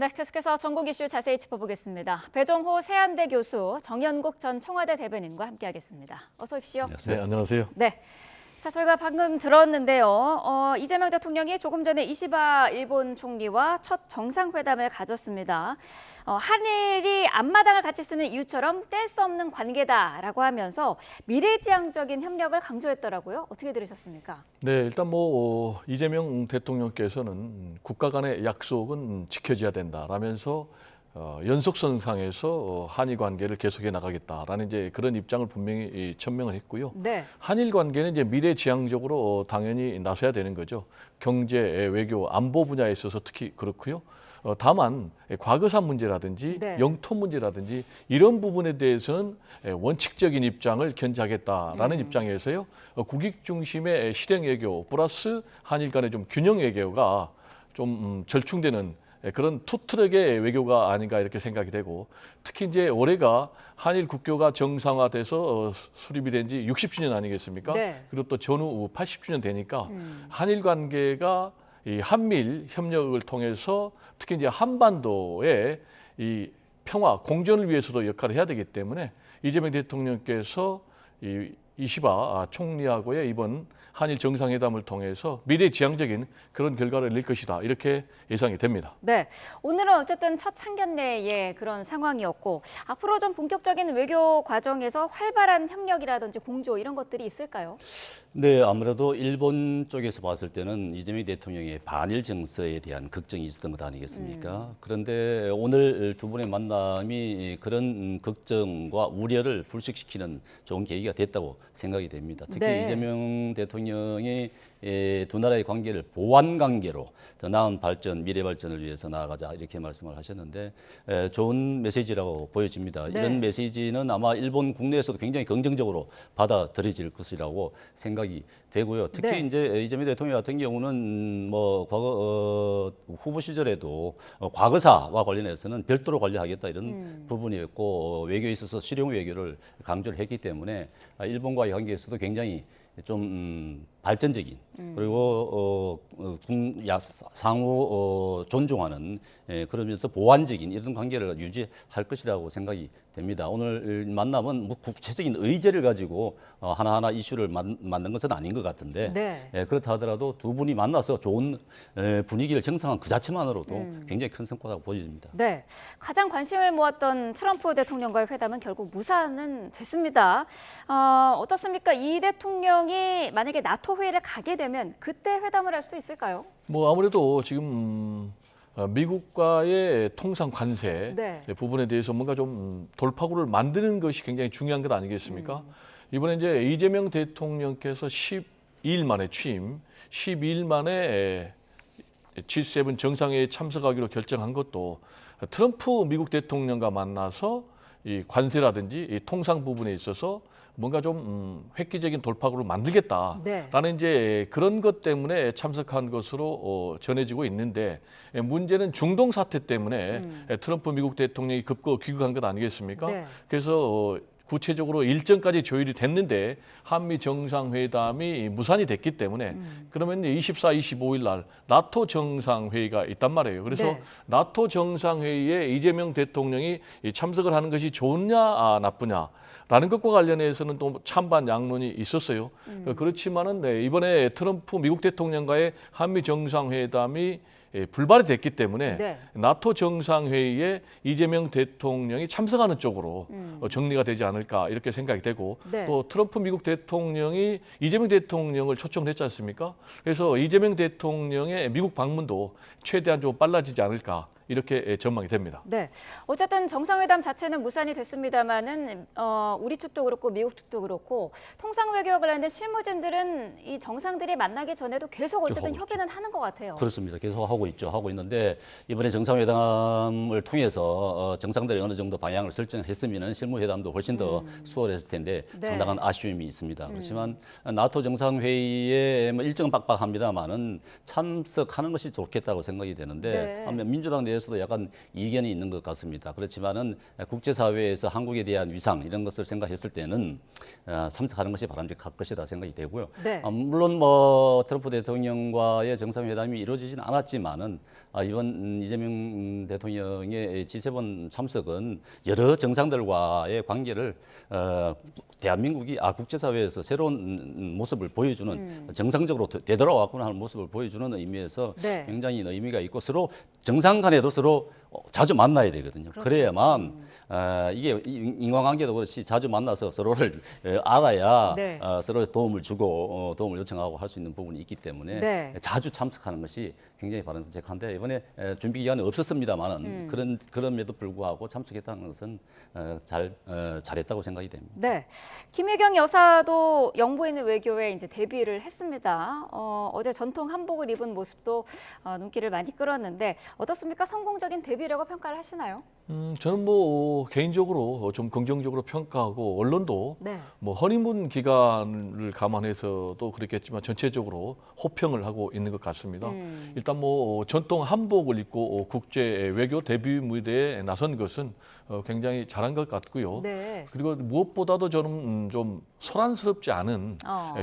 네, 계속해서 전국 이슈 자세히 짚어보겠습니다. 배종호 세안대 교수, 정연국 전 청와대 대변인과 함께하겠습니다. 어서 오십시오. 네, 안녕하세요. 네. 자, 저희가 방금 들었는데요. 이재명 대통령이 조금 전에 이시바 일본 총리와 첫 정상회담을 가졌습니다. 한일이 앞마당을 같이 쓰는 이유처럼 뗄 수 없는 관계다라고 하면서 미래지향적인 협력을 강조했더라고요. 어떻게 들으셨습니까? 네, 일단 이재명 대통령께서는 국가 간의 약속은 지켜져야 된다라면서 연속선상에서 한일 관계를 계속해 나가겠다라는 이제 그런 입장을 분명히 천명을 했고요. 네. 한일 관계는 이제 미래지향적으로 당연히 나서야 되는 거죠. 경제, 외교, 안보 분야에 있어서 특히 그렇고요. 다만 과거사 문제라든지 네. 영토 문제라든지 이런 부분에 대해서는 원칙적인 입장을 견지하겠다라는 입장에서요. 국익 중심의 실행 외교 플러스 한일 간의 좀 균형 외교가 좀 절충되는 그런 투트랙의 외교가 아닌가 이렇게 생각이 되고, 특히 이제 올해가 한일 국교가 정상화돼서 수립이 된 지 60주년 아니겠습니까? 네. 그리고 또 전후 80주년 되니까 한일 관계가 이 한밀 협력을 통해서 특히 이제 한반도의 이 평화 공존을 위해서도 역할을 해야 되기 때문에 이재명 대통령께서 이 이시바 총리하고의 이번 한일 정상회담을 통해서 미래지향적인 그런 결과를 낼 것이다, 이렇게 예상이 됩니다. 네, 오늘은 어쨌든 첫 상견례의 그런 상황이었고 앞으로 좀 본격적인 외교 과정에서 활발한 협력이라든지 공조 이런 것들이 있을까요? 네, 아무래도 일본 쪽에서 봤을 때는 이재명 대통령의 반일 정서에 대한 걱정이 있었던 것 아니겠습니까? 그런데 오늘 두 분의 만남이 그런 걱정과 우려를 불식시키는 좋은 계기가 됐다고 생각이 됩니다. 특히 네. 이재명 대통령이 두 나라의 관계를 보완 관계로 더 나은 발전, 미래 발전을 위해서 나아가자, 이렇게 말씀을 하셨는데 좋은 메시지라고 보여집니다. 네. 이런 메시지는 아마 일본 국내에서도 굉장히 긍정적으로 받아들여질 것이라고 생각이 되고요. 특히 네. 이제 이재명 대통령 같은 경우는 과거 후보 시절에도 과거사와 관련해서는 별도로 관리하겠다, 이런 부분이었고, 외교에 있어서 실용 외교를 강조를 했기 때문에 일본과의 관계에서도 굉장히 좀 발전적인, 그리고 상호 존중하는, 그러면서 보완적인 이런 관계를 유지할 것이라고 생각이 됩니다. 오늘 만남은 구체적인 의제를 가지고 하나하나 이슈를 만든 것은 아닌 것 같은데, 네. 그렇다 하더라도 두 분이 만나서 좋은 분위기를 형성한 그 자체만으로도 굉장히 큰 성과라고 보여집니다. 네, 가장 관심을 모았던 트럼프 대통령과의 회담은 결국 무산은 됐습니다. 어떻습니까? 이 대통령이 만약에 나토 회의를 가게 되면 그때 회담을 할 수도 있을까요? 아무래도 지금 미국과의 통상 관세 네. 부분에 대해서 뭔가 좀 돌파구를 만드는 것이 굉장히 중요한 것 아니겠습니까? 이번에 이제 이재명 대통령께서 12일 만에 취임, 12일 만에 G7 정상회의에 참석하기로 결정한 것도 트럼프 미국 대통령과 만나서 이 관세라든지 이 통상 부분에 있어서 뭔가 좀 획기적인 돌파구를 만들겠다라는 네. 이제 그런 것 때문에 참석한 것으로 전해지고 있는데, 문제는 중동 사태 때문에 트럼프 미국 대통령이 급거 귀국한 것 아니겠습니까? 네. 그래서 구체적으로 일정까지 조율이 됐는데 한미 정상회담이 무산이 됐기 때문에 그러면 24, 25일 날 나토 정상회의가 있단 말이에요. 그래서 네. 나토 정상회의에 이재명 대통령이 참석을 하는 것이 좋냐 나쁘냐 라는 것과 관련해서는 또 찬반 양론이 있었어요. 그렇지만은 이번에 트럼프 미국 대통령과의 한미 정상회담이 불발이 됐기 때문에 네. 나토 정상회의에 이재명 대통령이 참석하는 쪽으로 정리가 되지 않을까, 이렇게 생각이 되고, 네. 또 트럼프 미국 대통령이 이재명 대통령을 초청했지 않습니까? 그래서 이재명 대통령의 미국 방문도 최대한 좀 빨라지지 않을까, 이렇게 전망이 됩니다. 네, 어쨌든 정상회담 자체는 무산이 됐습니다만은 우리 측도 그렇고 미국 측도 그렇고 통상 외교와 관련된 실무진들은 이 정상들이 만나기 전에도 계속 어쨌든 협의는 하는 것 같아요. 그렇습니다. 계속 하고 있는데, 이번에 정상회담을 통해서 정상들이 어느 정도 방향을 설정했으면 실무회담도 훨씬 더 수월했을 텐데 네. 상당한 아쉬움이 있습니다. 그렇지만 나토 정상회의에 일정은 빡빡합니다만은 참석하는 것이 좋겠다고 생각이 되는데, 네. 반면 민주당 내에서 대해서도 약간 이견이 있는 것 같습니다. 그렇지만은 국제사회에서 한국에 대한 위상 이런 것을 생각했을 때는 참석하는 것이 바람직할 것이다 생각이 되고요. 네. 물론 뭐 트럼프 대통령과의 정상회담이 이루어지지는 않았지만은 이번 이재명 대통령의 G7 참석은 여러 정상들과의 관계를 대한민국이 국제사회에서 새로운 모습을 보여주는 정상적으로 되돌아왔구나 하는 모습을 보여주는 의미에서 네. 굉장히 의미가 있고 서로 정상 간에도 서로 자주 만나야 되거든요. 그래야만 이게 인간관계도 그렇지 자주 만나서 서로를 알아야 네. 서로 도움을 주고 도움을 요청하고 할 수 있는 부분이 있기 때문에 네. 자주 참석하는 것이 굉장히 바람직한데 이번에 준비 기간이 없었습니다만은 그럼에도 불구하고 참석했다는 것은 잘했다고 생각이 됩니다. 네, 김혜경 여사도 영부인 외교에 이제 데뷔를 했습니다. 어제 전통 한복을 입은 모습도 눈길을 많이 끌었는데 어떻습니까? 성공적인 데뷔라고 평가를 하시나요? 저는 뭐 개인적으로 좀 긍정적으로 평가하고 언론도 네. 뭐 허니문 기간을 감안해서도 그랬겠지만 전체적으로 호평을 하고 있는 것 같습니다. 일단 뭐 전통 한복을 입고 국제 외교 데뷔 무대에 나선 것은 굉장히 잘한 것 같고요. 네. 그리고 무엇보다도 저는 좀 소란스럽지 않은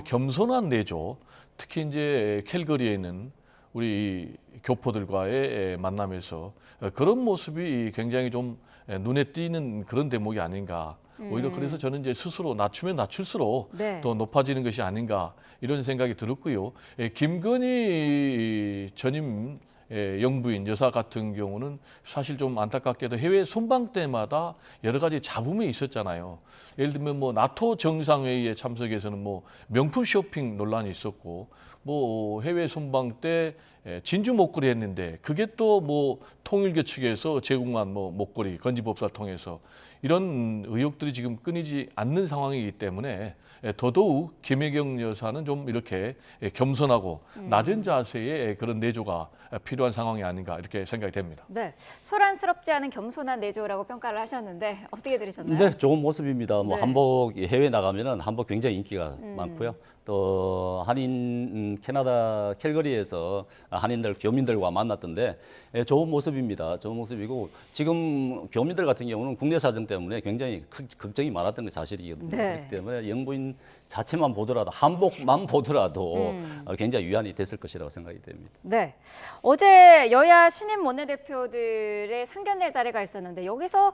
겸손한 내조, 특히 이제 캘거리에 있는 우리 교포들과의 만남에서 그런 모습이 굉장히 좀 눈에 띄는 그런 대목이 아닌가. 오히려 그래서 저는 이제 스스로 낮추면 낮출수록 네. 더 높아지는 것이 아닌가 이런 생각이 들었고요. 김건희 전임 영부인 여사 같은 경우는 사실 좀 안타깝게도 해외 순방 때마다 여러 가지 잡음이 있었잖아요. 예를 들면 뭐 나토 정상회의에 참석해서는 뭐 명품 쇼핑 논란이 있었고 뭐 해외 순방 때 진주 목걸이 했는데 그게 또 뭐 통일교 측에서 제공한 뭐 목걸이 건지법사를 통해서 이런 의혹들이 지금 끊이지 않는 상황이기 때문에 더더욱 김혜경 여사는 좀 이렇게 겸손하고 낮은 자세의 그런 내조가 필요한 상황이 아닌가 이렇게 생각이 됩니다. 네, 소란스럽지 않은 겸손한 내조라고 평가를 하셨는데 어떻게 들으셨나요? 네, 좋은 모습입니다. 뭐 네. 한복 해외 나가면은 한복 굉장히 인기가 많고요. 또 한인 캐나다 캘거리에서 한인들 교민들과 만났던데 좋은 모습입니다. 좋은 모습이고 지금 교민들 같은 경우는 국내 사정 때문에 굉장히 걱정이 많았던 게 사실이거든요. 네. 그렇기 때문에 영부인 자체만 보더라도 한복만 보더라도 굉장히 위안이 됐을 것이라고 생각이 됩니다. 네, 어제 여야 신임 원내대표들의 상견례 자리가 있었는데 여기서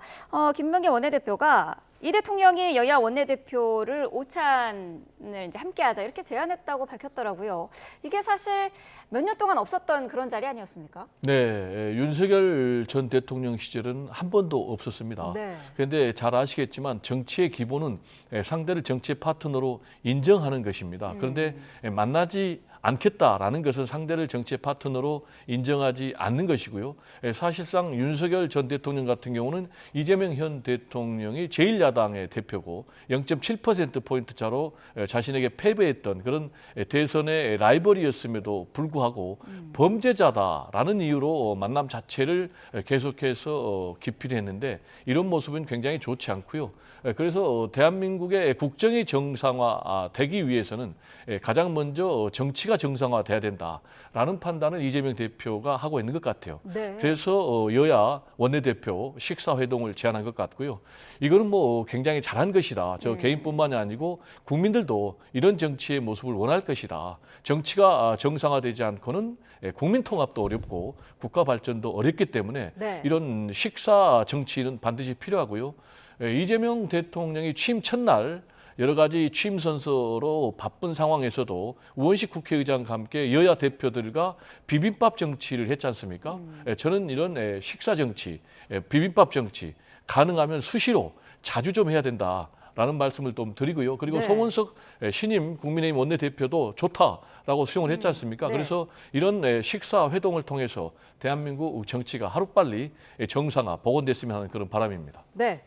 김명기 원내대표가 이 대통령이 여야 원내대표를 오찬을 이제 함께하자 이렇게 제안했다고 밝혔더라고요. 이게 사실 몇 년 동안 없었던 그런 자리 아니었습니까? 네, 윤석열 전 대통령 시절은 한 번도 없었습니다. 네. 그런데 잘 아시겠지만 정치의 기본은 상대를 정치의 파트너로 인정하는 것입니다. 그런데 만나지 않겠다라는 것은 상대를 정치의 파트너로 인정하지 않는 것이고요. 사실상 윤석열 전 대통령 같은 경우는 이재명 현 대통령이 제1야당의 대표고 0.7%포인트 차로 자신에게 패배했던 그런 대선의 라이벌이었음에도 불구하고 범죄자다라는 이유로 만남 자체를 계속해서 기피를 했는데 이런 모습은 굉장히 좋지 않고요. 그래서 대한민국의 국정이 정상화되기 위해서는 가장 먼저 정치가 정상화돼야 된다라는 판단을 이재명 대표가 하고 있는 것 같아요. 네. 그래서 여야 원내대표 식사회동을 제안한 것 같고요. 이거는 뭐 굉장히 잘한 것이다. 저 개인뿐만이 아니고 국민들도 이런 정치의 모습을 원할 것이다. 정치가 정상화되지 않고는 국민 통합도 어렵고 국가 발전도 어렵기 때문에 네. 이런 식사 정치는 반드시 필요하고요. 이재명 대통령이 취임 첫날 여러 가지 취임 선서로 바쁜 상황에서도 우원식 국회의장과 함께 여야 대표들과 비빔밥 정치를 했지 않습니까? 저는 이런 식사 정치, 비빔밥 정치 가능하면 수시로 자주 좀 해야 된다라는 말씀을 좀 드리고요. 그리고 네. 송원석 신임 국민의힘 원내대표도 좋다라고 수용을 했지 않습니까? 네. 그래서 이런 식사 회동을 통해서 대한민국 정치가 하루빨리 정상화, 복원됐으면 하는 그런 바람입니다. 네.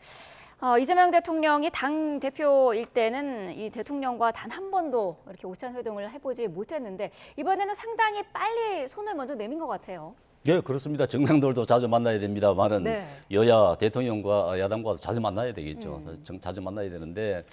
이재명 대통령이 당 대표일 때는 이 대통령과 단 한 번도 이렇게 오찬 회동을 해보지 못했는데 이번에는 상당히 빨리 손을 먼저 내민 것 같아요. 예, 그렇습니다. 정당들도 자주 만나야 됩니다만은 네. 여야 대통령과 야당과 자주 만나야 되겠죠. 자주 만나야 되는데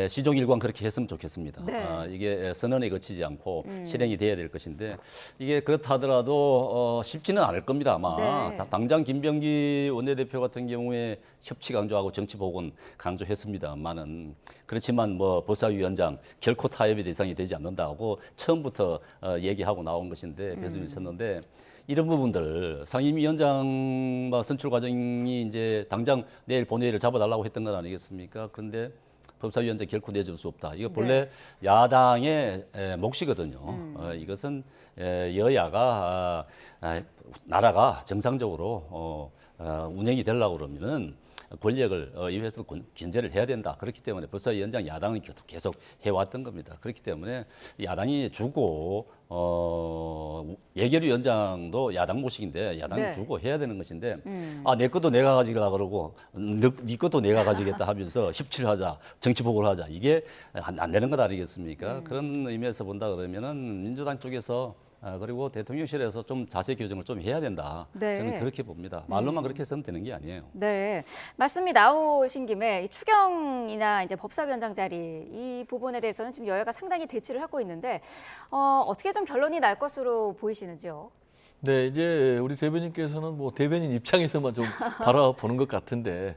시종일관 그렇게 했으면 좋겠습니다. 네. 이게 선언에 그치지 않고 실행이 돼야 될 것인데 이게 그렇다 하더라도 쉽지는 않을 겁니다. 아마 네. 당장 김병기 원내대표 같은 경우에 협치 강조하고 정치 복원 강조했습니다만은 그렇지만 뭐 법사위원장 결코 타협의 대상이 되지 않는다고 처음부터 얘기하고 나온 것인데 배수를 쳤는데. 이런 부분들 상임위원장 선출 과정이 이제 당장 내일 본회의를 잡아달라고 했던 건 아니겠습니까? 그런데 법사위원장 결코 내줄 수 없다. 이거 본래 야당의 몫이거든요. 이것은 여야가 나라가 정상적으로 운영이 되려고 그러면은 권력을 의회에서 견제를 해야 된다. 그렇기 때문에 법사위원장 야당은 계속 해왔던 겁니다. 그렇기 때문에 야당이 주고 예결위원장도 야당 모식인데 야당이 네. 주고 해야 되는 것인데 내 것도 내가 가지려고 그러고 네 것도 내가 가지겠다 하면서 협치하자 정치 보고를 하자 이게 안 되는 것 아니겠습니까? 그런 의미에서 본다 그러면은 민주당 쪽에서 그리고 대통령실에서 좀 자세 교정을 좀 해야 된다. 네. 저는 그렇게 봅니다. 말로만 그렇게 해서는 되는 게 아니에요. 네, 말씀이 나오신 김에 이 추경이나 이제 법사위원장 자리 이 부분에 대해서는 지금 여야가 상당히 대치를 하고 있는데 어떻게 좀 결론이 날 것으로 보이시는지요? 네, 이제 우리 대변인께서는 뭐 대변인 입장에서만 좀 바라보는 것 같은데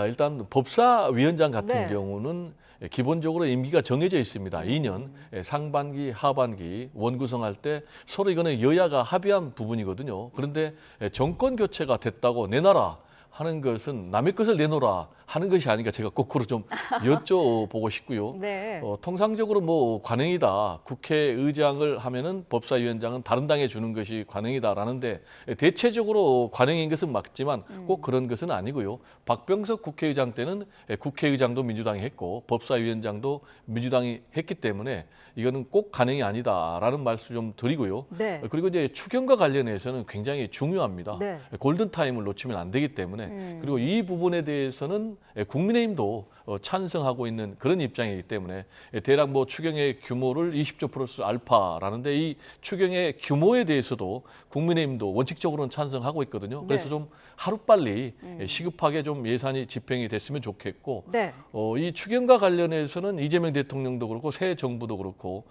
일단 법사위원장 같은 네. 경우는 기본적으로 임기가 정해져 있습니다. 2년 상반기, 하반기 원구성할 때 서로 이거는 여야가 합의한 부분이거든요. 그런데 정권 교체가 됐다고 내놔라 하는 것은 남의 것을 내놓으라 하는 것이 아닌가 제가 거꾸로 좀 여쭤보고 싶고요. 네. 통상적으로 뭐 관행이다. 국회의장을 하면은 법사위원장은 다른 당에 주는 것이 관행이다라는데 대체적으로 관행인 것은 맞지만 꼭 그런 것은 아니고요. 박병석 국회의장 때는 국회의장도 민주당이 했고 법사위원장도 민주당이 했기 때문에 이거는 꼭 관행이 아니다라는 말씀 좀 드리고요. 네. 그리고 이제 추경과 관련해서는 굉장히 중요합니다. 네. 골든 타임을 놓치면 안 되기 때문에 그리고 이 부분에 대해서는 국민의힘도 찬성하고 있는 그런 입장이기 때문에 대략 뭐 추경의 규모를 20조 플러스 알파라는데 이 추경의 규모에 대해서도 국민의힘도 원칙적으로는 찬성하고 있거든요. 그래서 네. 좀 하루빨리 시급하게 좀 예산이 집행이 됐으면 좋겠고 네. 이 추경과 관련해서는 이재명 대통령도 그렇고 새 정부도 그렇고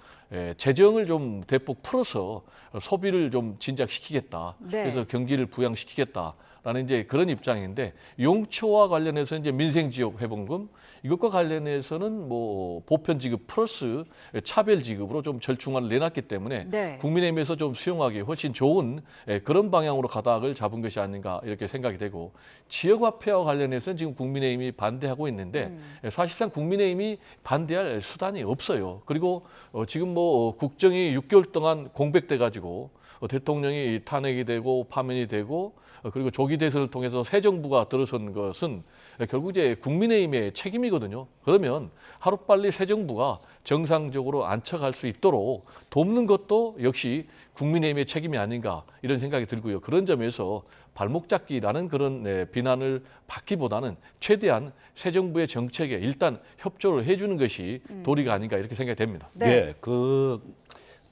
재정을 좀 대폭 풀어서 소비를 좀 진작시키겠다. 네. 그래서 경기를 부양시키겠다. 라는 이제 그런 입장인데 용초와 관련해서 이제 민생지역 회복금 이것과 관련해서는 뭐 보편 지급 플러스 차별 지급으로 좀 절충안을 내놨기 때문에 네. 국민의힘에서 좀 수용하기 훨씬 좋은 그런 방향으로 가닥을 잡은 것이 아닌가 이렇게 생각이 되고 지역화폐와 관련해서는 지금 국민의힘이 반대하고 있는데 사실상 국민의힘이 반대할 수단이 없어요. 그리고 지금 뭐 국정이 6개월 동안 공백돼 가지고 대통령이 탄핵이 되고 파면이 되고 그리고 조기 대선을 통해서 새 정부가 들어선 것은 결국 이제 국민의힘의 책임이거든요. 그러면 하루빨리 새 정부가 정상적으로 안쳐갈 수 있도록 돕는 것도 역시 국민의힘의 책임이 아닌가 이런 생각이 들고요. 그런 점에서 발목 잡기라는 그런 비난을 받기보다는 최대한 새 정부의 정책에 일단 협조를 해주는 것이 도리가 아닌가 이렇게 생각이 됩니다. 네.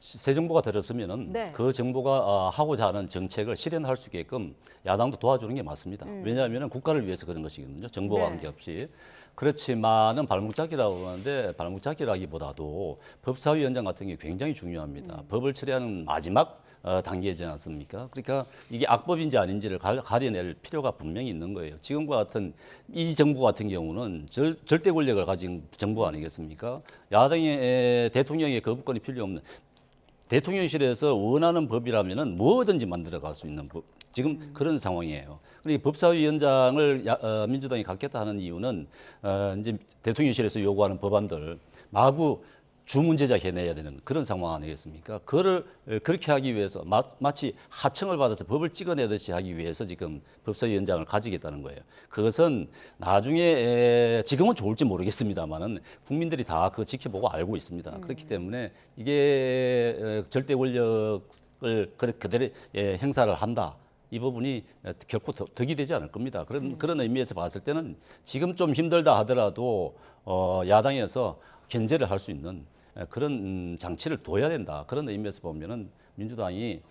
새 정부가 들었으면은 네. 그 정부가 하고자 하는 정책을 실현할 수 있게끔 야당도 도와주는 게 맞습니다. 왜냐하면 국가를 위해서 그런 것이거든요. 정부와 네. 관계없이. 그렇지만은 발목잡기라고 하는데 발목잡기라기보다도 법사위원장 같은 게 굉장히 중요합니다. 법을 처리하는 마지막 단계이지 않습니까? 그러니까 이게 악법인지 아닌지를 가려낼 필요가 분명히 있는 거예요. 지금과 같은 이 정부 같은 경우는 절대 권력을 가진 정부 아니겠습니까? 야당의 대통령의 거부권이 필요 없는 대통령실에서 원하는 법이라면은 뭐든지 만들어갈 수 있는 법. 지금 그런 상황이에요. 그리고 법사위원장을 민주당이 갖겠다 하는 이유는 이제 대통령실에서 요구하는 법안들 마구 주문제작 해내야 되는 그런 상황 아니겠습니까? 그거를 그렇게 하기 위해서 마치 하청을 받아서 법을 찍어내듯이 하기 위해서 지금 법사위원장을 가지겠다는 거예요. 그것은 나중에 지금은 좋을지 모르겠습니다만은 국민들이 다 그거 지켜보고 알고 있습니다. 그렇기 때문에 이게 절대 권력을 그대로 행사를 한다. 이 부분이 결코 덕이 되지 않을 겁니다. 그런 의미에서 봤을 때는 지금 좀 힘들다 하더라도 야당에서 견제를 할 수 있는 그런 장치를 둬야 된다. 그런 의미에서 보면은 민주당이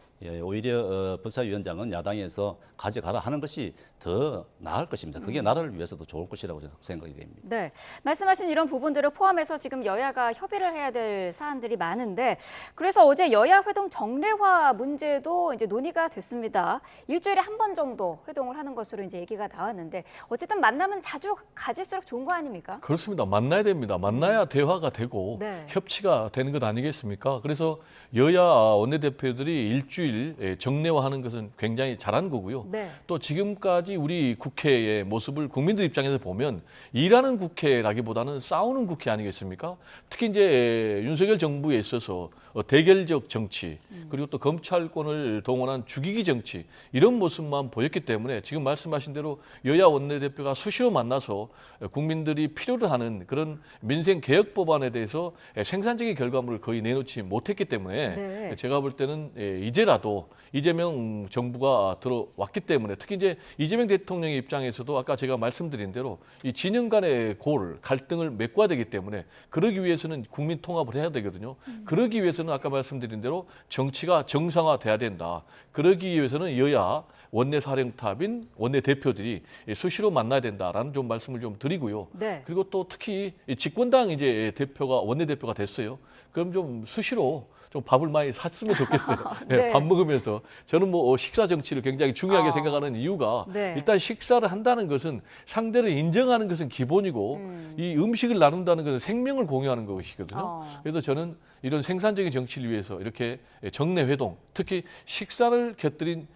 오히려 법사위원장은 야당에서 가져가라 하는 것이 더 나을 것입니다. 그게 나라를 위해서도 좋을 것이라고 저는 생각이 됩니다. 네, 말씀하신 이런 부분들을 포함해서 지금 여야가 협의를 해야 될 사안들이 많은데 그래서 어제 여야 회동 정례화 문제도 이제 논의가 됐습니다. 일주일에 한 번 정도 회동을 하는 것으로 이제 얘기가 나왔는데 어쨌든 만나면 자주 가질수록 좋은 거 아닙니까? 그렇습니다. 만나야 됩니다. 만나야 대화가 되고 네. 협치가 되는 것 아니겠습니까? 그래서 여야 원내대표들이 일주일 정례화하는 것은 굉장히 잘한 거고요. 네. 또 지금까지 우리 국회의 모습을 국민들 입장에서 보면 일하는 국회라기보다는 싸우는 국회 아니겠습니까? 특히 이제 윤석열 정부에 있어서 대결적 정치 그리고 또 검찰권을 동원한 죽이기 정치 이런 모습만 보였기 때문에 지금 말씀하신 대로 여야 원내대표가 수시로 만나서 국민들이 필요로 하는 그런 민생 개혁 법안에 대해서 생산적인 결과물을 거의 내놓지 못했기 때문에 네. 제가 볼 때는 이제라도 이재명 정부가 들어왔기 때문에 특히 이제 이재명 대통령의 입장에서도 아까 제가 말씀드린 대로 이 진영 간의 갈등을 메꿔야 되기 때문에 그러기 위해서는 국민 통합을 해야 되거든요. 그러기 위해서는 아까 말씀드린 대로 정치가 정상화돼야 된다. 그러기 위해서는 여야 원내사령탑인 원내대표들이 수시로 만나야 된다라는 좀 말씀을 좀 드리고요. 네. 그리고 또 특히 집권당 이제 원내대표가 됐어요. 그럼 좀 수시로 좀 밥을 많이 샀으면 좋겠어요. 네. 네, 밥 먹으면서 저는 뭐 식사 정치를 굉장히 중요하게 생각하는 이유가 네. 일단 식사를 한다는 것은 상대를 인정하는 것은 기본이고 이 음식을 나눈다는 것은 생명을 공유하는 것이거든요. 그래서 저는 이런 생산적인 정치를 위해서 이렇게 정례 회동, 특히 식사를 곁들인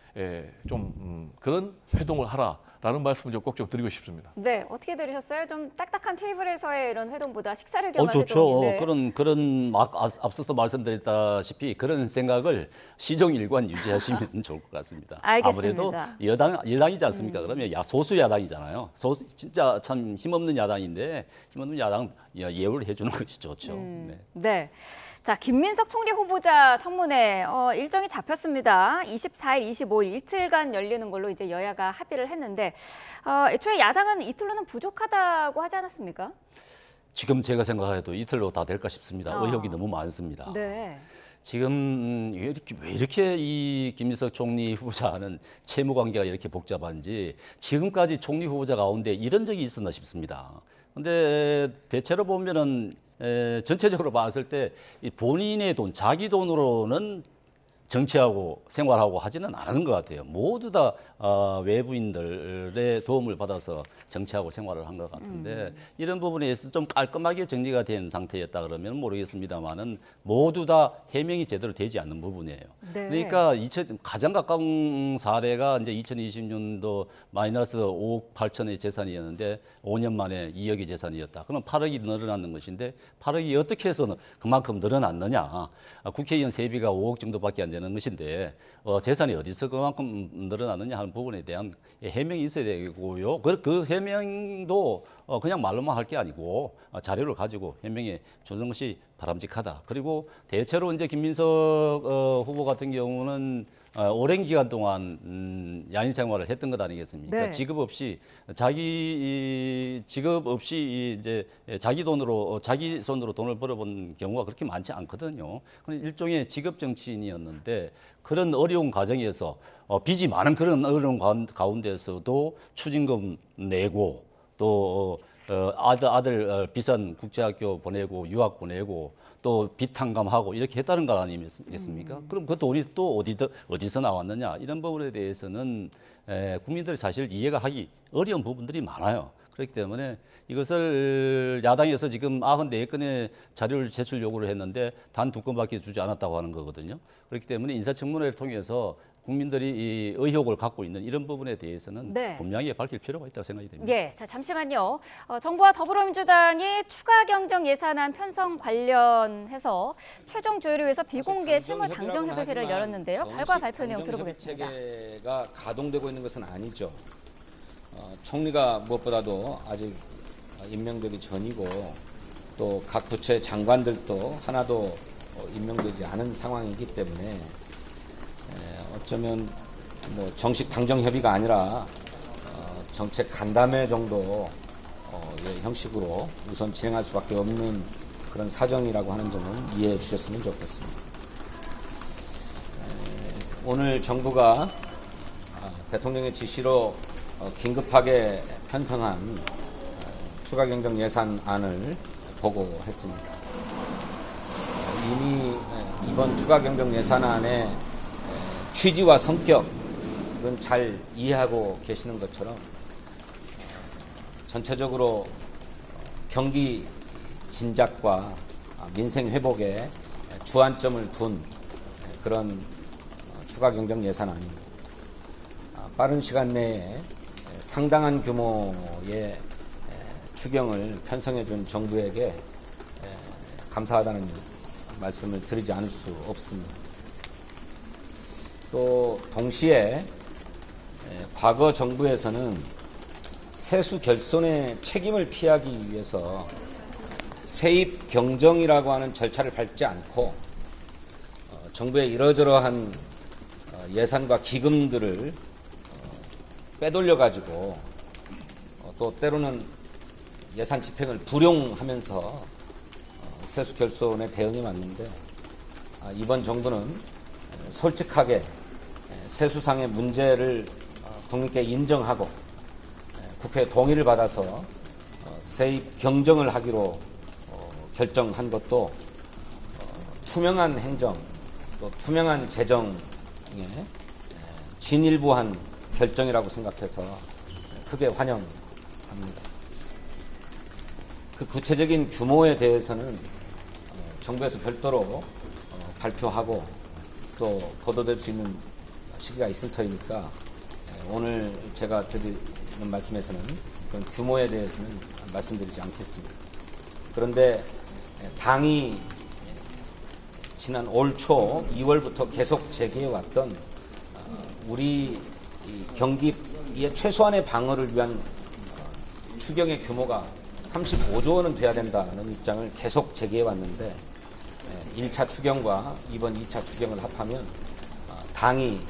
그런 회동을 하라라는 말씀을 꼭 좀 드리고 싶습니다. 네, 어떻게 들으셨어요? 좀 딱딱한 테이블에서의 이런 회동보다 식사를 겸한 좋죠. 회동인데. 그런 앞서서 말씀드렸다시피 그런 생각을 시종일관 유지하시면 좋을 것 같습니다. 알겠습니다. 아무래도 여당이지 않습니까? 그러면 소수 야당이잖아요. 진짜 참 힘없는 야당인데 힘없는 야당 예우를 해주는 것이 좋죠. 네. 네. 자, 김민석 총리 후보자 청문회 일정이 잡혔습니다. 24일, 25일 이틀간 열리는 걸로 이제 여야가 합의를 했는데 애초에 야당은 이틀로는 부족하다고 하지 않았습니까? 지금 제가 생각해도 이틀로 다 될까 싶습니다. 의혹이 너무 많습니다. 네. 지금 왜 이렇게 이 김민석 총리 후보자는 채무 관계가 이렇게 복잡한지 지금까지 총리 후보자 가운데 이런 적이 있었나 싶습니다. 근데 대체로 보면은 전체적으로 봤을 때 이 본인의 돈, 자기 돈으로는 정치하고 생활하고 하지는 않은 것 같아요. 모두 다 외부인들의 도움을 받아서 정치하고 생활을 한 것 같은데 이런 부분에 있어서 좀 깔끔하게 정리가 된 상태였다 그러면 모르겠습니다만은 모두 다 해명이 제대로 되지 않는 부분이에요. 네. 그러니까 가장 가까운 사례가 이제 2020년도 마이너스 5억 8천의 재산이었는데 5년 만에 2억의 재산이었다. 그럼 8억이 늘어나는 것인데 8억이 어떻게 해서 그만큼 늘어났느냐? 국회의원 세비가 5억 정도밖에 안 되는 것인데 재산이 어디서 그만큼 늘어났느냐 하는 부분에 대한 해명이 있어야 되고요. 그 해명도 그냥 말로만 할 게 아니고 자료를 가지고 해명해 주는 것이 바람직하다. 그리고 대체로 이제 김민석 후보 같은 경우는 오랜 기간 동안 야인 생활을 했던 것 아니겠습니까? 네. 직업 없이 이제 자기 돈으로 자기 손으로 돈을 벌어본 경우가 그렇게 많지 않거든요. 일종의 직업 정치인이었는데 그런 어려운 과정에서 빚이 많은 그런 어려운 가운데서도 추징금 내고 또 아들 비싼 국제학교 보내고 유학 보내고 또 빚 탕감하고 이렇게 했다는 것 아니겠습니까? 그럼 그 돈이 또 어디서 나왔느냐 이런 부분에 대해서는 국민들이 사실 이해가 하기 어려운 부분들이 많아요. 그렇기 때문에 이것을 야당에서 지금 94건의 자료를 제출 요구를 했는데 단 2건밖에 주지 않았다고 하는 거거든요. 그렇기 때문에 인사청문회를 통해서 국민들이 이 의혹을 갖고 있는 이런 부분에 대해서는 네. 분명히 밝힐 필요가 있다고 생각이 됩니다. 예, 자 잠시만요. 정부와 더불어민주당이 추가 경정 예산안 편성 관련해서 최종 조율을 위해서 비공개 실무 당정 협의회를 열었는데요. 결과 발표 내용 들어보겠습니다. 체계가 가동되고 있는 것은 아니죠. 총리가 무엇보다도 아직 임명되기 전이고 또 각 부처의 장관들도 하나도 임명되지 않은 상황이기 때문에 어쩌면 뭐 정식 당정 협의가 아니라 정책 간담회 정도 형식으로 우선 진행할 수밖에 없는 그런 사정이라고 하는 점은 이해해 주셨으면 좋겠습니다. 오늘 정부가 대통령의 지시로 긴급하게 편성한 추가 경정 예산안을 보고했습니다. 이미 이번 추가 경정 예산안의 취지와 성격은 잘 이해하고 계시는 것처럼 전체적으로 경기 진작과 민생 회복에 주안점을 둔 그런 추가 경정 예산안입니다. 빠른 시간 내에 상당한 규모의 추경을 편성해 준 정부에게 감사하다는 말씀을 드리지 않을 수 없습니다. 또 동시에 과거 정부에서는 세수 결손의 책임을 피하기 위해서 세입 경정이라고 하는 절차를 밟지 않고 정부의 이러저러한 예산과 기금들을 빼돌려 가지고 또 때로는 예산 집행을 불용하면서 세수 결손에 대응해 왔는데 이번 정부는 솔직하게 세수상의 문제를 국민께 인정하고 국회 동의를 받아서 세입 경정을 하기로 결정한 것도 투명한 행정 또 투명한 재정에 진일보한 결정이라고 생각해서 크게 환영합니다. 그 구체적인 규모에 대해서는 정부에서 별도로 발표하고 또 보도될 수 있는 시기가 있을 터이니까 오늘 제가 드리는 말씀에서는 그런 규모에 대해서는 말씀드리지 않겠습니다. 그런데 당이 지난 올 초 2월부터 계속 제기해왔던 우리 경기의 최소한의 방어를 위한 추경의 규모가 35조 원은 돼야 된다는 입장을 계속 제기해왔는데 1차 추경과 이번 2차 추경을 합하면 당이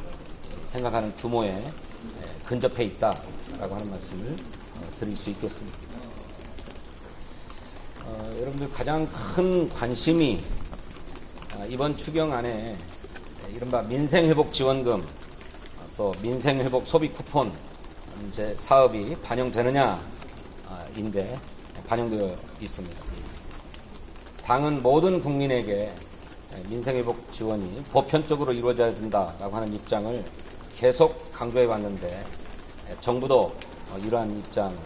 생각하는 규모에 근접해 있다라고 하는 말씀을 드릴 수 있겠습니다. 여러분들 가장 큰 관심이 이번 추경안에 이른바 민생회복지원금 또 민생회복 소비 쿠폰 이제 사업이 반영되느냐인데 반영되어 있습니다. 당은 모든 국민에게 민생회복 지원이 보편적으로 이루어져야 된다라고 하는 입장을 계속 강조해 왔는데 정부도 이러한 입장을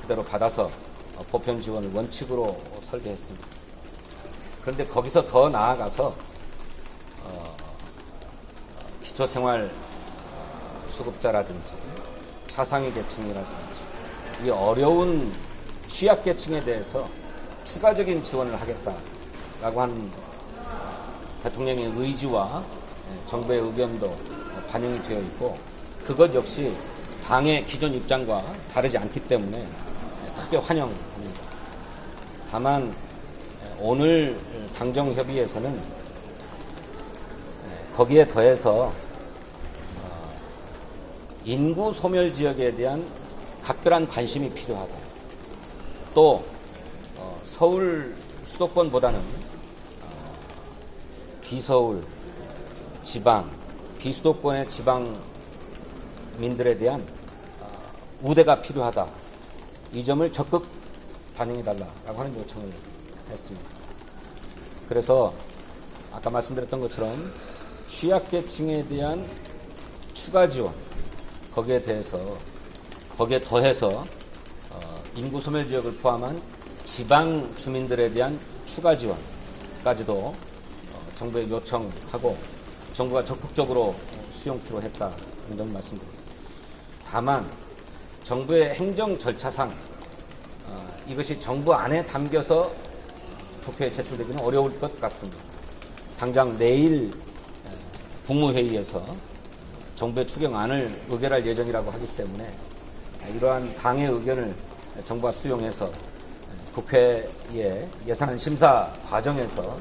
그대로 받아서 보편 지원을 원칙으로 설계했습니다. 그런데 거기서 더 나아가서 기초생활 수급자라든지 차상위 계층이라든지 이 어려운 취약계층에 대해서 추가적인 지원을 하겠다라고 하는 대통령의 의지와 정부의 의견도 반영이 되어 있고 그것 역시 당의 기존 입장과 다르지 않기 때문에 크게 환영합니다. 다만 오늘 당정협의에서는 거기에 더해서 인구 소멸 지역에 대한 각별한 관심이 필요하다. 또 서울 수도권보다는 비서울, 지방, 비수도권의 지방민들에 대한 우대가 필요하다. 이 점을 적극 반영해달라고 하는 요청을 했습니다. 그래서 아까 말씀드렸던 것처럼 취약계층에 대한 추가 지원, 거기에 더해서 인구 소멸 지역을 포함한 지방 주민들에 대한 추가 지원까지도 정부에 요청하고 정부가 적극적으로 수용키로 했다는 점을 말씀드립니다. 다만 정부의 행정 절차상 이것이 정부 안에 담겨서 국회에 제출되기는 어려울 것 같습니다. 당장 내일 국무회의에서 정부의 추경안을 의결할 예정이라고 하기 때문에 이러한 당의 의견을 정부가 수용해서 국회의 예산안 심사 과정에서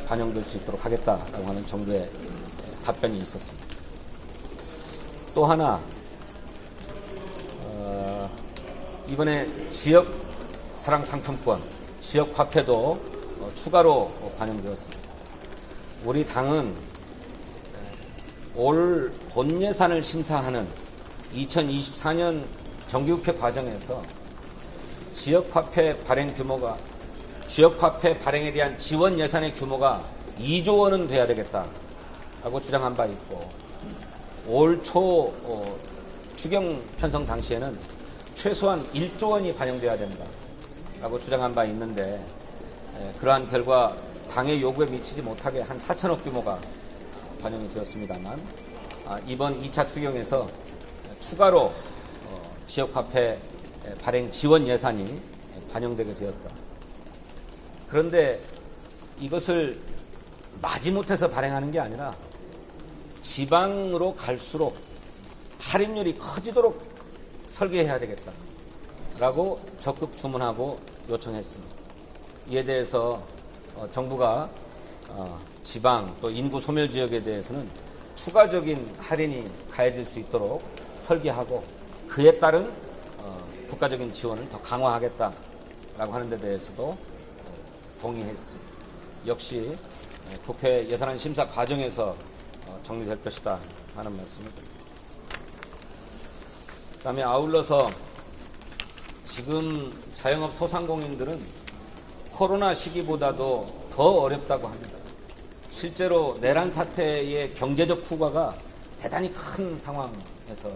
반영될 수 있도록 하겠다라고 하는 정부의 답변이 있었습니다. 또 하나 이번에 지역 사랑 상품권, 지역 화폐도 추가로 반영되었습니다. 우리 당은 올 본 예산을 심사하는 2024년 정기국회 과정에서 지역화폐 발행에 대한 지원 예산의 규모가 2조 원은 돼야 되겠다라고 주장한 바 있고, 올 초 추경 편성 당시에는 최소한 1조 원이 반영돼야 된다라고 주장한 바 있는데, 그러한 결과 당의 요구에 미치지 못하게 한 4천억 규모가 반영이 되었습니다만, 이번 2차 추경에서 추가로 지역화폐 발행 지원 예산이 반영되게 되었다. 그런데 이것을 마지못해서 발행하는 게 아니라 지방으로 갈수록 할인율이 커지도록 설계해야 되겠다라고 적극 주문하고 요청했습니다. 이에 대해서 정부가 지방 또 인구 소멸 지역에 대해서는 추가적인 할인이 가해질 수 있도록 설계하고, 그에 따른 국가적인 지원을 더 강화하겠다라고 하는 데 대해서도 동의했습니다. 역시 국회 예산안 심사 과정에서 정리될 것이다 하는 말씀을 드립니다. 그다음에 아울러서 지금 자영업 소상공인들은 코로나 시기보다도 더 어렵다고 합니다. 실제로 내란 사태의 경제적 후과가 대단히 큰 상황에서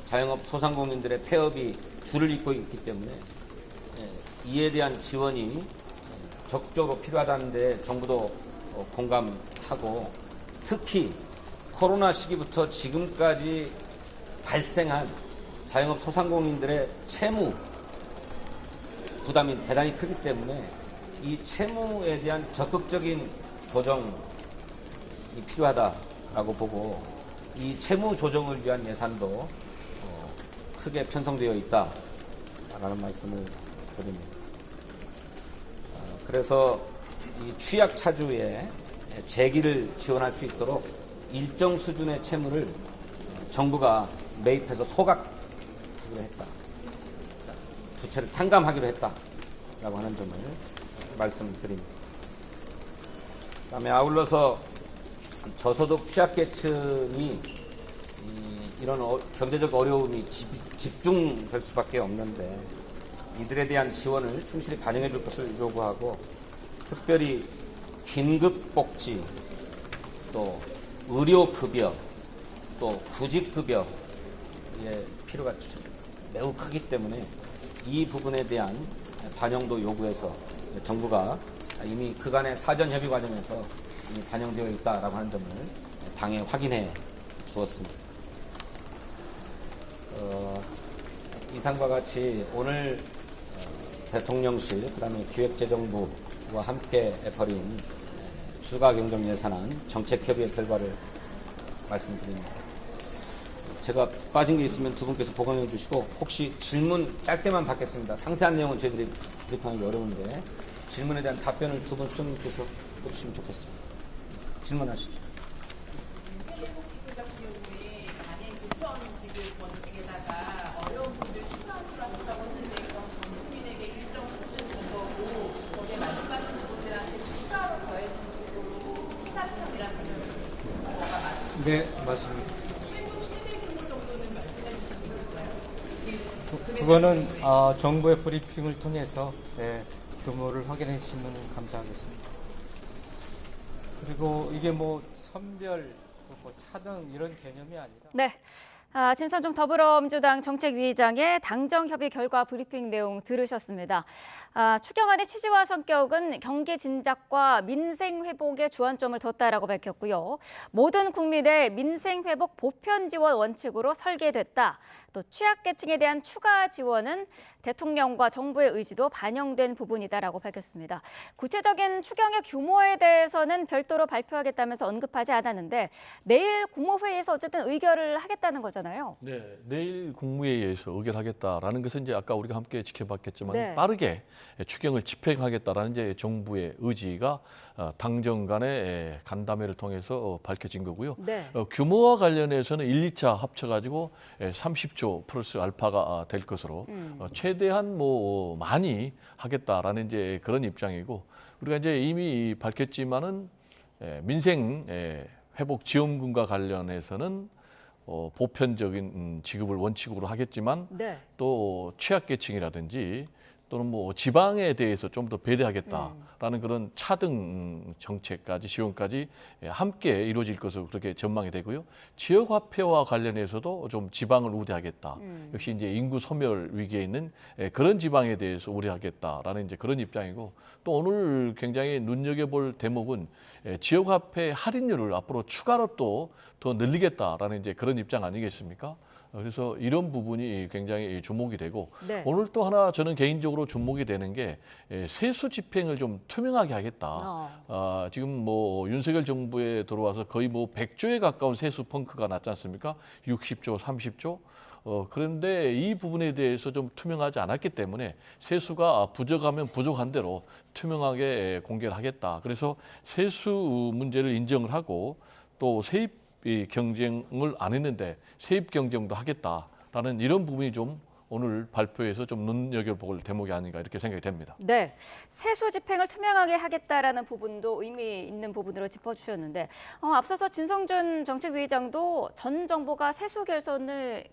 자영업 소상공인들의 폐업이 줄을 잇고 있기 때문에 이에 대한 지원이 적극적으로 필요하다는 데 정부도 공감하고, 특히 코로나 시기부터 지금까지 발생한 자영업 소상공인들의 채무 부담이 대단히 크기 때문에 이 채무에 대한 적극적인 조정이 필요하다라고 보고, 이 채무 조정을 위한 예산도 크게 편성되어 있다라는 말씀을 드립니다. 그래서 이 취약 차주의 재기를 지원할 수 있도록 일정 수준의 채무를 정부가 매입해서 소각하기로 했다, 부채를 탕감하기로 했다라고 하는 점을 말씀드립니다. 그다음에 아울러서 저소득 취약계층이 이런 경제적 어려움이 집중될 수밖에 없는데, 이들에 대한 지원을 충실히 반영해 줄 것을 요구하고, 특별히 긴급복지, 또 의료급여, 또 구직급여의 필요가 매우 크기 때문에 이 부분에 대한 반영도 요구해서 정부가 이미 그간의 사전 협의 과정에서 이미 반영되어 있다라고 하는 점을 당에 확인해 주었습니다. 이상과 같이 오늘 대통령실, 그다음에 기획재정부와 함께 벌인 추가경정 예산안 정책협의의 결과를 말씀드립니다. 제가 빠진 게 있으면 두 분께서 보강해 주시고, 혹시 질문 짧게만 받겠습니다. 상세한 내용은 저희들이 브리핑하기 어려운데 질문에 대한 답변을 두 분 수석님께서 해주시면 좋겠습니다. 질문하시죠. 네, 맞습니다. 그거는 정부의 브리핑을 통해서 규모를 확인해 주시면 감사하겠습니다. 그리고 이게 뭐 선별, 뭐 차등 이런 개념이 아니라. 네. 진선중 더불어민주당 정책위의장의 당정협의 결과 브리핑 내용 들으셨습니다. 추경안의 취지와 성격은 경기 진작과 민생 회복에 주안점을 뒀다라고 밝혔고요. 모든 국민의 민생 회복 보편 지원 원칙으로 설계됐다. 또 취약계층에 대한 추가 지원은 대통령과 정부의 의지도 반영된 부분이다라고 밝혔습니다. 구체적인 추경의 규모에 대해서는 별도로 발표하겠다면서 언급하지 않았는데, 내일 국무회의에서 어쨌든 의결을 하겠다는 거잖아요. 네, 내일 국무회의에서 의결하겠다라는 것은 이제 아까 우리가 함께 지켜봤겠지만 네. 빠르게 추경을 집행하겠다라는 이제 정부의 의지가 당정 간의 간담회를 통해서 밝혀진 거고요. 네. 규모와 관련해서는 1, 2차 합쳐가지고 30조 플러스 알파가 될 것으로 최대한 뭐 많이 하겠다라는 이제 그런 입장이고, 우리가 이제 이미 밝혔지만은 민생 회복 지원금과 관련해서는 보편적인 지급을 원칙으로 하겠지만 네. 또 취약계층이라든지 또는 뭐 지방에 대해서 좀 더 배려하겠다라는 그런 차등 정책까지 지원까지 함께 이루어질 것으로 그렇게 전망이 되고요. 지역 화폐와 관련해서도 좀 지방을 우대하겠다. 역시 이제 인구 소멸 위기에 있는 그런 지방에 대해서 우대하겠다라는 이제 그런 입장이고, 또 오늘 굉장히 눈여겨볼 대목은 지역 화폐 할인율을 앞으로 추가로 또 더 늘리겠다라는 이제 그런 입장 아니겠습니까? 그래서 이런 부분이 굉장히 주목이 되고, 네. 오늘 또 하나 저는 개인적으로 주목이 되는 게 세수 집행을 좀 투명하게 하겠다. 지금 뭐 윤석열 정부에 들어와서 거의 뭐 100조에 가까운 세수 펑크가 났지 않습니까? 60조, 30조. 그런데 이 부분에 대해서 좀 투명하지 않았기 때문에 세수가 부족하면 부족한 대로 투명하게 공개를 하겠다. 그래서 세수 문제를 인정을 하고 또 세입 경쟁을 안 했는데 세입 경쟁도 하겠다라는 이런 부분이 좀 오늘 발표에서 좀 눈여겨볼 대목이 아닌가 이렇게 생각이 됩니다. 네, 세수 집행을 투명하게 하겠다라는 부분도 의미 있는 부분으로 짚어주셨는데, 앞서서 진성준 정책위의장도 전 정부가 세수 결손에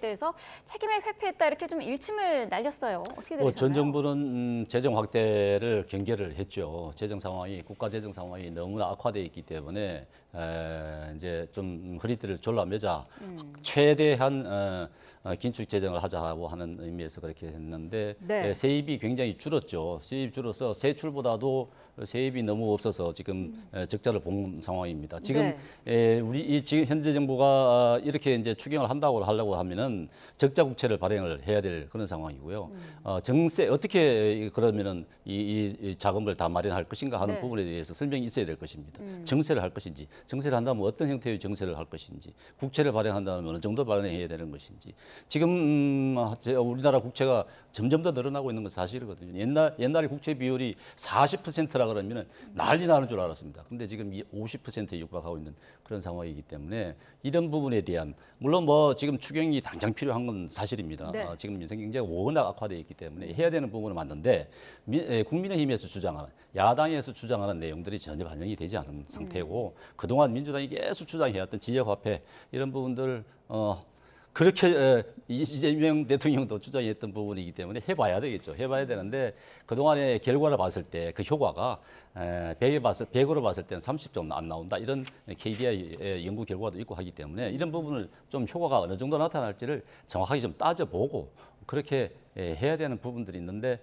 대해서 책임을 회피했다 이렇게 좀 일침을 날렸어요. 어떻게 들으셨나요? 전 정부는 재정 확대를 경계를 했죠. 재정 상황이 국가 재정 상황이 너무나 악화되어 있기 때문에 이제 좀 허리띠를 졸라매자 최대한 긴축 재정을 하자고 하는 의미에서 그렇게 했는데 네. 세입이 굉장히 줄었죠. 세입 줄어서 세출보다도 세입이 너무 없어서 지금 적자를 본 상황입니다. 지금 우리 지금 현재 정부가 이렇게 이제 추경을 하려고 하면은 적자 국채를 발행을 해야 될 그런 상황이고요. 정세 어떻게 그러면은 이 자금을 다 마련할 것인가 하는 네. 부분에 대해서 설명이 있어야 될 것입니다. 정세를 할 것인지, 정세를 한다면 어떤 형태의 정세를 할 것인지, 국채를 발행한다면 어느 정도 발행해야 되는 것인지. 지금 우리나라 국채가 점점 더 늘어나고 있는 건 사실이거든요. 옛날에 국채 비율이 40%라 그러면 난리 나는 줄 알았습니다. 근데 지금 50%에 육박하고 있는 그런 상황이기 때문에 이런 부분에 대한, 물론 뭐 지금 추경이 당장 필요한 건 사실입니다. 네. 지금 민생 경제가 워낙 악화되어 있기 때문에 해야 되는 부분은 맞는데 국민의힘에서 주장하는, 야당에서 주장하는 내용들이 전혀 반영이 되지 않은 상태고, 그동안 민주당이 계속 주장해왔던 지역화폐 이런 부분들 그렇게 이재명 대통령도 주장했던 부분이기 때문에 해봐야 되겠죠. 해봐야 되는데 그동안의 결과를 봤을 때 그 효과가 100으로 봤을 때는 30점 안 나온다. 이런 KDI 연구 결과도 있고 하기 때문에 이런 부분을 좀 효과가 어느 정도 나타날지를 정확하게 좀 따져보고 그렇게 해야 되는 부분들이 있는데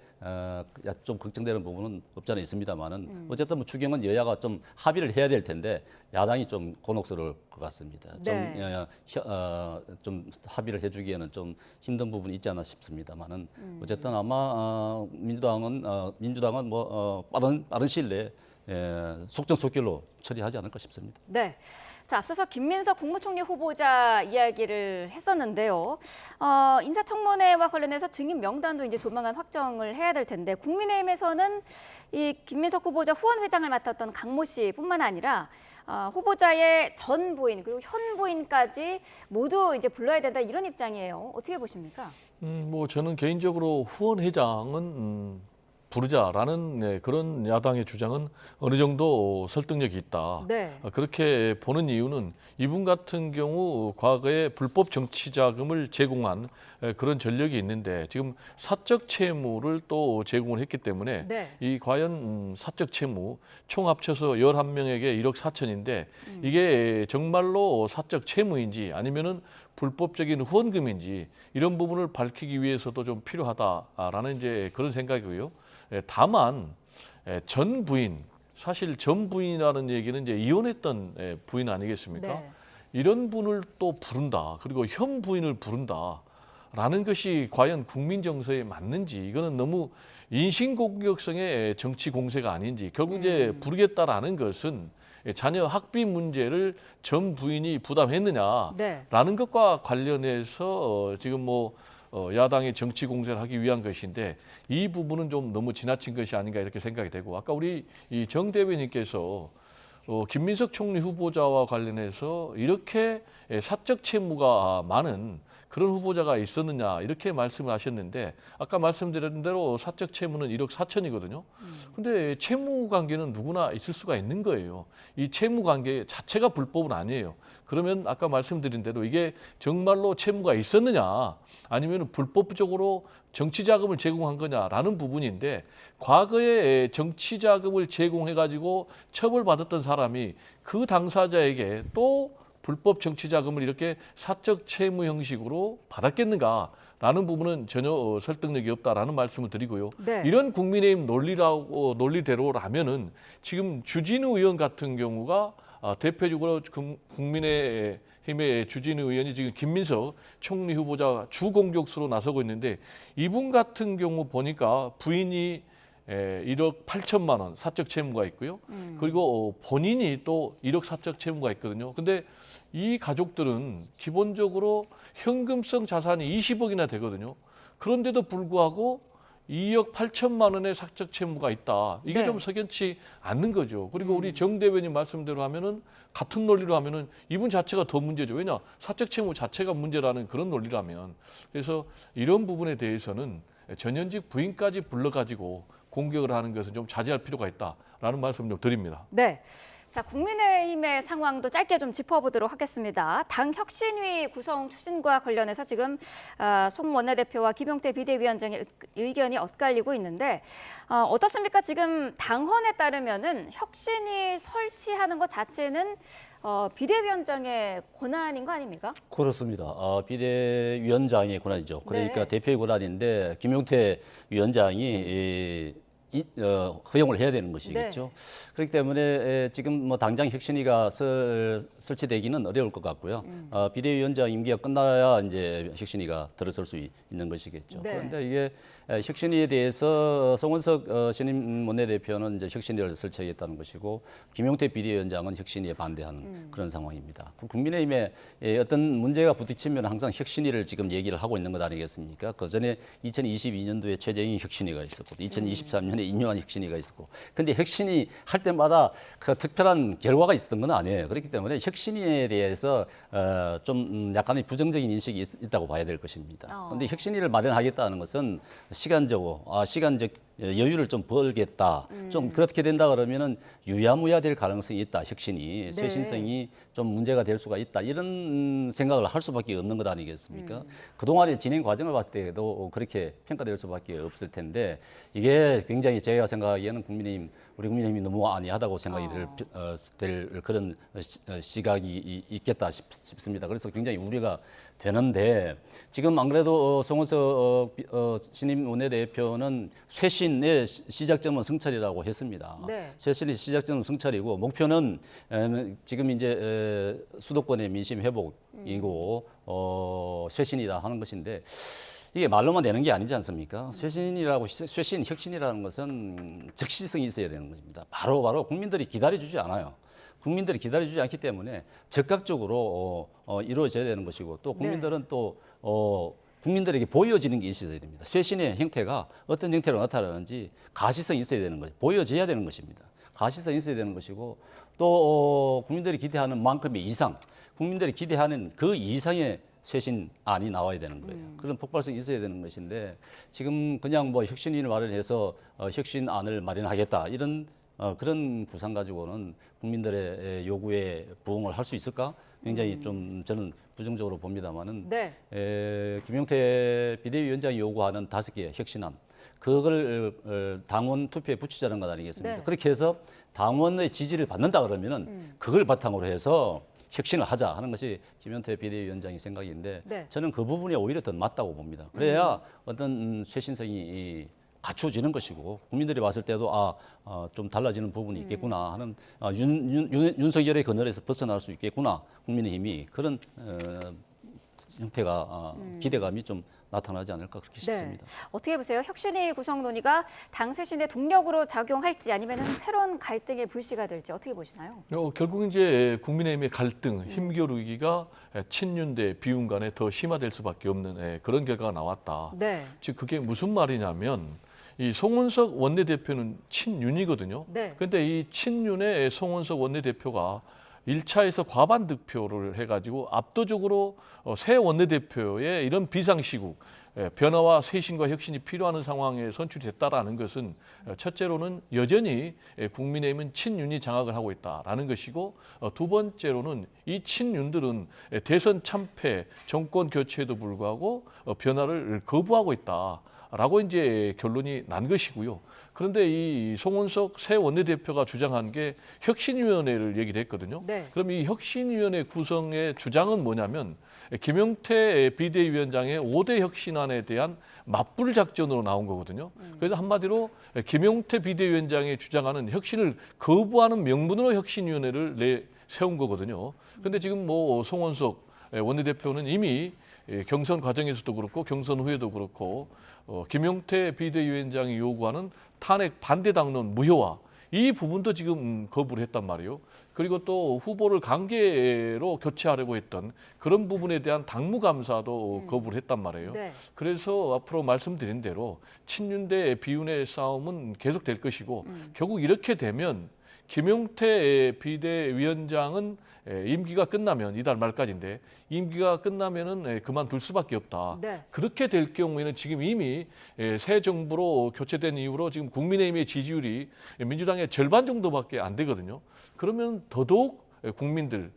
좀 걱정되는 부분은 없지 않아 있습니다만은 어쨌든 뭐 추경은 여야가 좀 합의를 해야 될 텐데 야당이 좀 곤혹스러울 것 같습니다. 네. 좀 합의를 해주기에는 좀 힘든 부분이 있지 않나 싶습니다만은 어쨌든 아마 민주당은 뭐 빠른 시일 내에 속전속결로 처리하지 않을까 싶습니다. 네. 자, 앞서서 김민석 국무총리 후보자 이야기를 했었는데요. 인사청문회와 관련해서 증인 명단도 이제 조만간 확정을 해야 될 텐데, 국민의힘에서는 이 김민석 후보자 후원 회장을 맡았던 강모 씨뿐만 아니라 후보자의 전 부인 그리고 현 부인까지 모두 이제 불러야 된다 이런 입장이에요. 어떻게 보십니까? 뭐 저는 개인적으로 후원 회장은 부르자라는 그런 야당의 주장은 어느 정도 설득력이 있다. 네. 그렇게 보는 이유는 이분 같은 경우 과거에 불법 정치 자금을 제공한 그런 전력이 있는데 지금 사적 채무를 또 제공을 했기 때문에 네. 이 과연 사적 채무 총 합쳐서 11명에게 1억 4천인데 이게 정말로 사적 채무인지 아니면은 불법적인 후원금인지 이런 부분을 밝히기 위해서도 좀 필요하다라는 이제 그런 생각이고요. 다만 전 부인, 사실 전 부인이라는 얘기는 이제 이혼했던 부인 아니겠습니까? 네. 이런 분을 또 부른다. 그리고 현 부인을 부른다라는 것이 과연 국민 정서에 맞는지, 이거는 너무 인신공격성의 정치 공세가 아닌지, 결국 이제 부르겠다라는 것은 자녀 학비 문제를 전 부인이 부담했느냐라는 네. 것과 관련해서 지금 뭐 야당이 정치 공세를 하기 위한 것인데 이 부분은 좀 너무 지나친 것이 아닌가 이렇게 생각이 되고, 아까 우리 이 정 대변인께서 김민석 총리 후보자와 관련해서 이렇게 사적 채무가 많은 그런 후보자가 있었느냐 이렇게 말씀을 하셨는데 아까 말씀드린 대로 사적 채무는 1억 4천이거든요. 근데 채무 관계는 누구나 있을 수가 있는 거예요. 이 채무 관계 자체가 불법은 아니에요. 그러면 아까 말씀드린 대로 이게 정말로 채무가 있었느냐 아니면 불법적으로 정치 자금을 제공한 거냐라는 부분인데 과거에 정치 자금을 제공해 가지고 처벌받았던 사람이 그 당사자에게 또 불법 정치 자금을 이렇게 사적 채무 형식으로 받았겠는가라는 부분은 전혀 설득력이 없다라는 말씀을 드리고요. 네. 이런 국민의힘 논리대로라면은 지금 주진우 의원 같은 경우가 대표적으로 국민의힘의 주진우 의원이 지금 김민석 총리 후보자 주공격수로 나서고 있는데 이분 같은 경우 보니까 부인이 1억 8천만 원 사적 채무가 있고요. 그리고 본인이 또 1억 사적 채무가 있거든요. 근데 이 가족들은 기본적으로 현금성 자산이 20억이나 되거든요. 그런데도 불구하고 2억 8천만 원의 사적 채무가 있다. 이게 네. 좀 석연치 않는 거죠. 그리고 우리 정 대변인 말씀대로 하면은 같은 논리로 하면은 이분 자체가 더 문제죠. 왜냐? 사적 채무 자체가 문제라는 그런 논리라면. 그래서 이런 부분에 대해서는 전현직 부인까지 불러가지고 공격을 하는 것은 좀 자제할 필요가 있다라는 말씀 좀 드립니다. 네. 자, 국민의힘의 상황도 짧게 좀 짚어보도록 하겠습니다. 당 혁신위 구성 추진과 관련해서 지금 송 원내대표와 김용태 비대위원장의 의견이 엇갈리고 있는데 어떻습니까? 지금 당헌에 따르면은 혁신위 설치하는 것 자체는 비대위원장의 권한인 거 아닙니까? 그렇습니다. 비대위원장의 권한이죠. 그러니까 네. 대표의 권한인데 김용태 위원장이 허용을 해야 되는 것이겠죠. 그렇기 때문에 지금 뭐 당장 혁신위가 설치되기는 어려울 것 같고요. 비대위원장 임기가 끝나야 이제 혁신위가 들어설 수 있는 것이겠죠. 네. 그런데 이게 혁신위에 대해서 송원석 신임 원내대표는 이제 혁신위를 설치하겠다는 것이고 김용태 비대위원장은 혁신위에 반대하는 그런 상황입니다. 국민의힘에 어떤 문제가 부딪히면 항상 혁신위를 지금 얘기를 하고 있는 것 아니겠습니까? 그 전에 2022년도에 최재형 혁신위가 있었고 2023년에 인요한 혁신위가 있었고 근데 혁신위 할 때마다 그 특별한 결과가 있었던 건 아니에요. 그렇기 때문에 혁신위에 대해서 좀 약간의 부정적인 인식이 있다고 봐야 될 것입니다. 그런데 혁신위를 마련하겠다는 것은 시간적 여유를 좀 벌겠다. 좀 그렇게 된다 그러면은 유야무야 될 가능성이 있다. 혁신이 쇄신성이 좀 문제가 될 수가 있다. 이런 생각을 할 수밖에 없는 것 아니겠습니까? 그동안의 진행 과정을 봤을 때도 그렇게 평가될 수밖에 없을 텐데 이게 굉장히 제가 생각하기에는 우리 국민의힘이 너무 안이하다고 생각이 될 그런 시각이 있겠다 싶습니다. 그래서 굉장히 우려가 되는데 지금 안 그래도 송원석 신임 원내대표는 쇄신의 시작점은 성찰이라고 했습니다. 네. 쇄신의 시작점은 성찰이고 목표는 지금 이제 수도권의 민심 회복이고 쇄신이다 하는 것인데 이게 말로만 되는 게 아니지 않습니까? 쇄신, 혁신이라는 것은 즉시성이 있어야 되는 것입니다. 바로 국민들이 기다려주지 않아요. 국민들이 기다려주지 않기 때문에 즉각적으로 이루어져야 되는 것이고 또 국민들은 또 국민들에게 보여지는 게 있어야 됩니다. 쇄신의 형태가 어떤 형태로 나타나는지 가시성이 있어야 되는 거죠. 보여져야 되는 것입니다. 가시성이 있어야 되는 것이고 또 국민들이 기대하는 만큼의 이상, 국민들이 기대하는 그 이상의 쇄신안이 나와야 되는 거예요. 그런 폭발성이 있어야 되는 것인데 지금 그냥 뭐 혁신위를 마련해서 혁신안을 마련하겠다 이런 그런 구상 가지고는 국민들의 요구에 부응을 할 수 있을까? 굉장히 좀 저는 부정적으로 봅니다만은 김용태 비대위원장이 요구하는 5개의 혁신안 그걸 당원 투표에 붙이자는 것 아니겠습니까? 네. 그렇게 해서 당원의 지지를 받는다 그러면은 그걸 바탕으로 해서 혁신을 하자 하는 것이 김용태 비대위원장의 생각인데 저는 그 부분이 오히려 더 맞다고 봅니다. 그래야 어떤 쇄신성이 갖추어지는 것이고 국민들이 봤을 때도 좀 달라지는 부분이 있겠구나 하는 윤석열의 그늘에서 벗어날 수 있겠구나 국민의힘이 그런 형태가 기대감이 좀 나타나지 않을까 그렇게 싶습니다. 어떻게 보세요? 혁신위 구성 논의가 당 쇄신의 동력으로 작용할지 아니면 새로운 갈등의 불씨가 될지 어떻게 보시나요? 결국 이제 국민의힘의 갈등, 힘겨루기가 친윤 대 비윤 간에 더 심화될 수밖에 없는 그런 결과가 나왔다. 즉 그게 무슨 말이냐면 이 송원석 원내대표는 친윤이거든요. 그런데 이 친윤의 송원석 원내대표가 1차에서 과반 득표를 해가지고 압도적으로 새 원내대표의 이런 비상시국 변화와 쇄신과 혁신이 필요한 상황에 선출됐다라는 것은 첫째로는 여전히 국민의힘은 친윤이 장악을 하고 있다라는 것이고 두 번째로는 이 친윤들은 대선 참패, 정권 교체에도 불구하고 변화를 거부하고 있다라고 이제 결론이 난 것이고요. 그런데 이 송원석 새 원내대표가 주장한 게 혁신위원회를 얘기를 했거든요. 네. 그럼 이 혁신위원회 구성의 주장은 뭐냐면 김용태 비대위원장의 5대 혁신안에 대한 맞불 작전으로 나온 거거든요. 그래서 한마디로 김용태 비대위원장이 주장하는 혁신을 거부하는 명분으로 혁신위원회를 세운 거거든요. 그런데 지금 뭐 송원석 원내대표는 이미 경선 과정에서도 그렇고 경선 후에도 그렇고 김용태 비대위원장이 요구하는 탄핵 반대 당론 무효화 이 부분도 지금 거부를 했단 말이에요. 그리고 또 후보를 강제로 교체하려고 했던 그런 부분에 대한 당무감사도 거부를 했단 말이에요. 네. 그래서 앞으로 말씀드린 대로 친윤 대 비윤의 싸움은 계속될 것이고 결국 이렇게 되면 김용태 비대위원장은 임기가 끝나면 이달 말까지인데 임기가 끝나면은 그만둘 수밖에 없다. 네. 그렇게 될 경우에는 지금 이미 새 정부로 교체된 이후로 지금 국민의힘의 지지율이 민주당의 절반 정도밖에 안 되거든요. 그러면 더더욱 국민들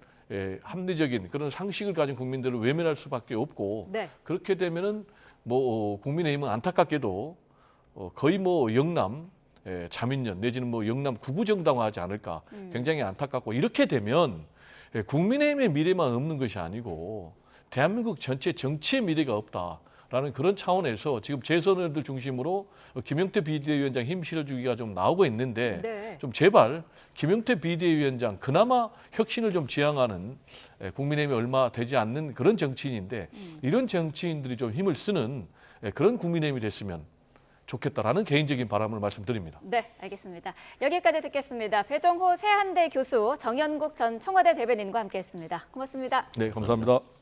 합리적인 그런 상식을 가진 국민들을 외면할 수밖에 없고 네. 그렇게 되면은 뭐 국민의힘은 안타깝게도 거의 뭐 영남 자민련 내지는 뭐 영남 구구 정당화하지 않을까 굉장히 안타깝고 이렇게 되면 국민의힘의 미래만 없는 것이 아니고 대한민국 전체 정치의 미래가 없다라는 그런 차원에서 지금 재선을 중심으로 김용태 비대위원장 힘 실어주기가 좀 나오고 있는데 네. 좀 제발 김용태 비대위원장 그나마 혁신을 좀 지향하는 국민의힘이 얼마 되지 않는 그런 정치인인데 이런 정치인들이 좀 힘을 쓰는 그런 국민의힘이 됐으면 좋겠다라는 개인적인 바람을 말씀드립니다. 네, 알겠습니다. 여기까지 듣겠습니다. 배정호 세한대 교수, 정연국 전 청와대 대변인과 함께했습니다. 고맙습니다. 네, 감사합니다.